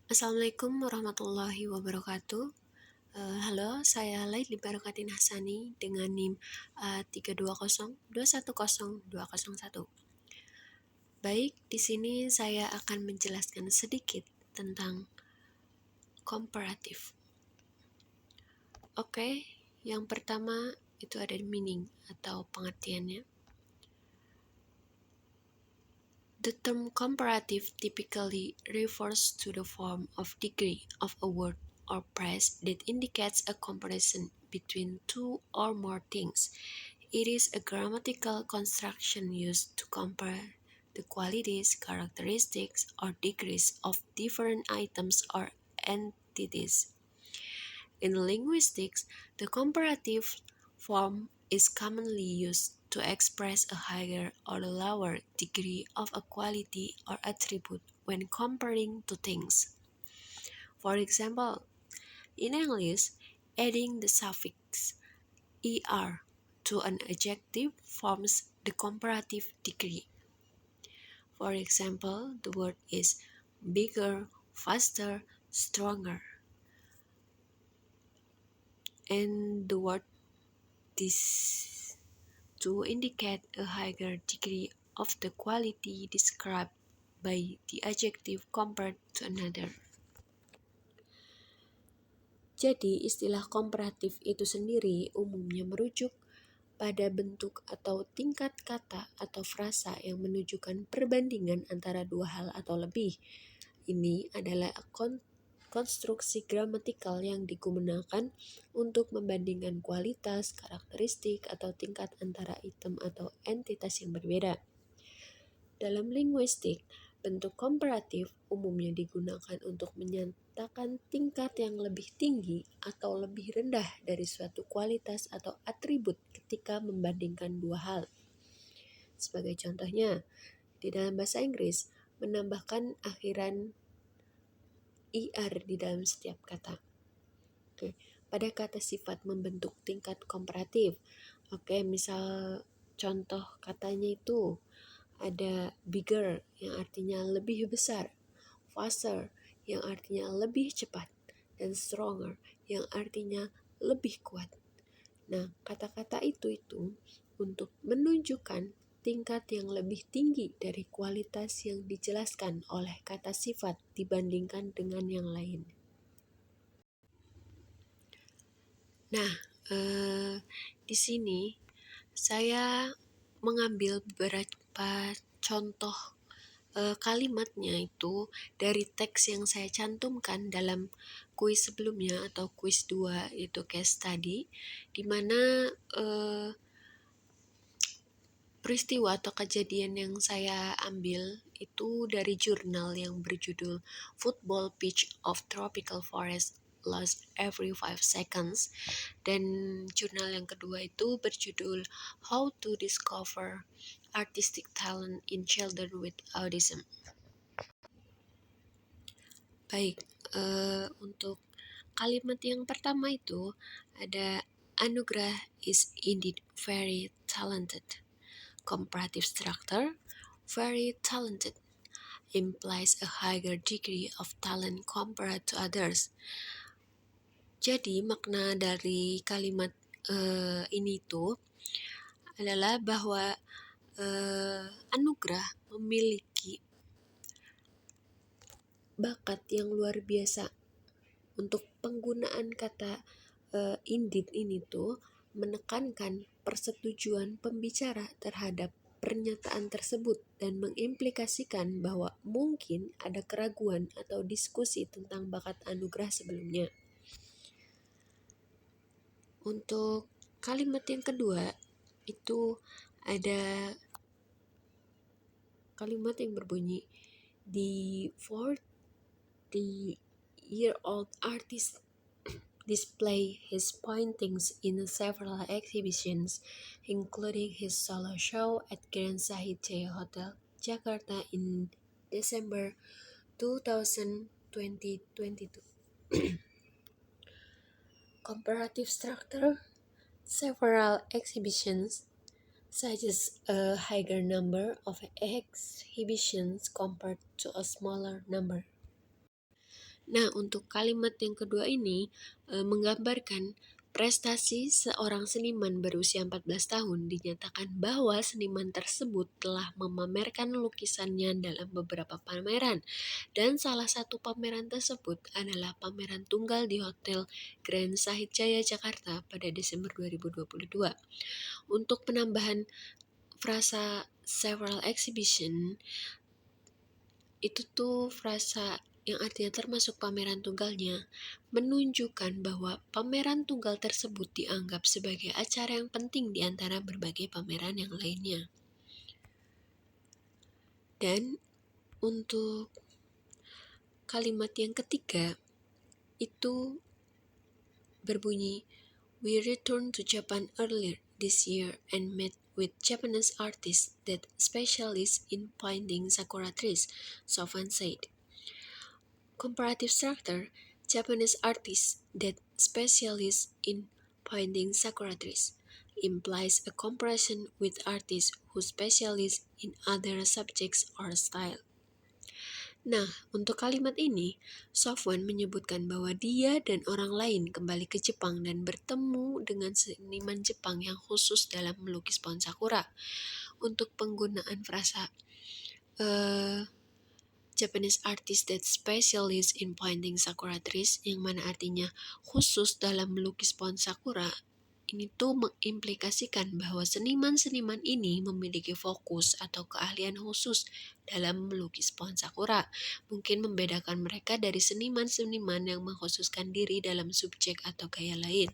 Assalamualaikum warahmatullahi wabarakatuh. Halo, saya Laili Barokatin Hasani dengan NIM 320210201. Baik, di sini saya akan menjelaskan sedikit tentang komparatif. Oke, yang pertama itu ada meaning atau pengertiannya. The term comparative typically refers to the form of degree of a word or phrase that indicates a comparison between two or more things. It is a grammatical construction used to compare the qualities, characteristics, or degrees of different items or entities. In linguistics, the comparative form is commonly used to express a higher or lower degree of a quality or attribute when comparing two things. For example, in English, adding the suffix er to an adjective forms the comparative degree. For example, the word is bigger, faster, stronger. And the word this to indicate a higher degree of the quality described by the adjective compared to another. Jadi, istilah komparatif itu sendiri umumnya merujuk pada bentuk atau tingkat kata atau frasa yang menunjukkan perbandingan antara dua hal atau lebih. Ini adalah konstruksi gramatikal yang digunakan untuk membandingkan kualitas, karakteristik, atau tingkat antara item atau entitas yang berbeda. Dalam linguistik, bentuk komparatif umumnya digunakan untuk menyatakan tingkat yang lebih tinggi atau lebih rendah dari suatu kualitas atau atribut ketika membandingkan dua hal. Sebagai contohnya, di dalam bahasa Inggris, menambahkan akhiran er di dalam setiap kata. Oke, pada kata sifat membentuk tingkat komparatif. Oke, misal contoh katanya itu ada bigger yang artinya lebih besar, faster yang artinya lebih cepat, dan stronger yang artinya lebih kuat. Nah, kata-kata itu untuk menunjukkan tingkat yang lebih tinggi dari kualitas yang dijelaskan oleh kata sifat dibandingkan dengan yang lain. Nah, di sini saya mengambil beberapa contoh kalimatnya itu dari teks yang saya cantumkan dalam kuis sebelumnya atau kuis 2 itu case study, di mana peristiwa atau kejadian yang saya ambil itu dari jurnal yang berjudul Football Pitch of Tropical Forest Lost Every 5 Seconds, dan jurnal yang kedua itu berjudul How to Discover Artistic Talent in Children with Autism. Baik, untuk kalimat yang pertama itu ada Anugrah is indeed very talented. Comparative structure, very talented, implies a higher degree of talent compared to others. Jadi makna dari kalimat ini tuh adalah bahwa Anugrah memiliki bakat yang luar biasa. Untuk penggunaan kata indeed ini tuh menekankan persetujuan pembicara terhadap pernyataan tersebut dan mengimplikasikan bahwa mungkin ada keraguan atau diskusi tentang bakat Anugrah sebelumnya. Untuk kalimat yang kedua itu ada kalimat yang berbunyi the 40-year-old artist display his paintings in several exhibitions, including his solo show at Grand Sahitya Hotel, Jakarta in December 2022. Comparative structure, several exhibitions suggests a higher number of exhibitions compared to a smaller number. Nah, untuk kalimat yang kedua ini menggambarkan prestasi seorang seniman berusia 14 tahun dinyatakan bahwa seniman tersebut telah memamerkan lukisannya dalam beberapa pameran, dan salah satu pameran tersebut adalah pameran tunggal di Hotel Grand Sahid Jaya Jakarta pada Desember 2022. Untuk penambahan frasa several exhibition, itu tuh frasa yang artinya termasuk pameran tunggalnya, menunjukkan bahwa pameran tunggal tersebut dianggap sebagai acara yang penting di antara berbagai pameran yang lainnya. Dan untuk kalimat yang ketiga itu berbunyi, "We returned to Japan earlier this year and met with Japanese artists that specialize in painting sakura trees," Sofan said. Comparative structure, Japanese artists that specialize in painting sakura trees, implies a comparison with artists who specialize in other subjects or style. Nah, untuk kalimat ini, Sofwan menyebutkan bahwa dia dan orang lain kembali ke Jepang dan bertemu dengan seniman Jepang yang khusus dalam melukis pohon sakura. Untuk penggunaan frasa Japanese artist that specialize in painting sakura trees, yang mana artinya khusus dalam melukis pohon sakura, ini tuh mengimplikasikan bahwa seniman-seniman ini memiliki fokus atau keahlian khusus dalam melukis pohon sakura. Mungkin membedakan mereka dari seniman-seniman yang mengkhususkan diri dalam subjek atau gaya lain.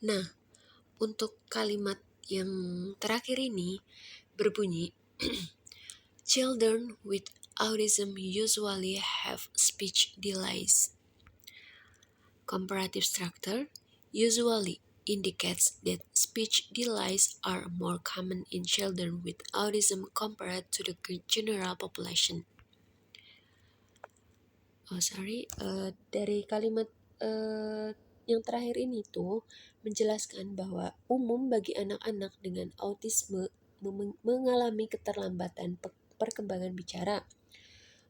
Nah, untuk kalimat yang terakhir ini berbunyi, "Children with autism usually have speech delays." Comparative structure usually indicates that speech delays are more common in children with autism compared to the general population. Dari kalimat yang terakhir ini tuh menjelaskan bahwa umum bagi anak-anak dengan autisme mengalami keterlambatan perkembangan bicara.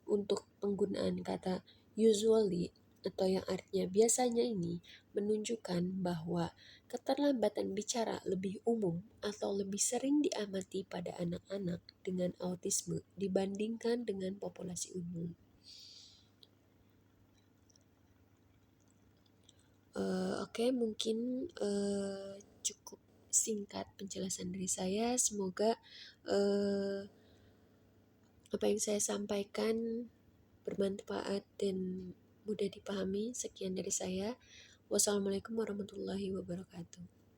Untuk penggunaan kata usually atau yang artinya biasanya ini menunjukkan bahwa keterlambatan bicara lebih umum atau lebih sering diamati pada anak-anak dengan autisme dibandingkan dengan populasi umum. Oke, mungkin cukup singkat penjelasan dari saya. Semoga apa yang saya sampaikan bermanfaat dan mudah dipahami. Sekian dari saya. Wassalamualaikum warahmatullahi wabarakatuh.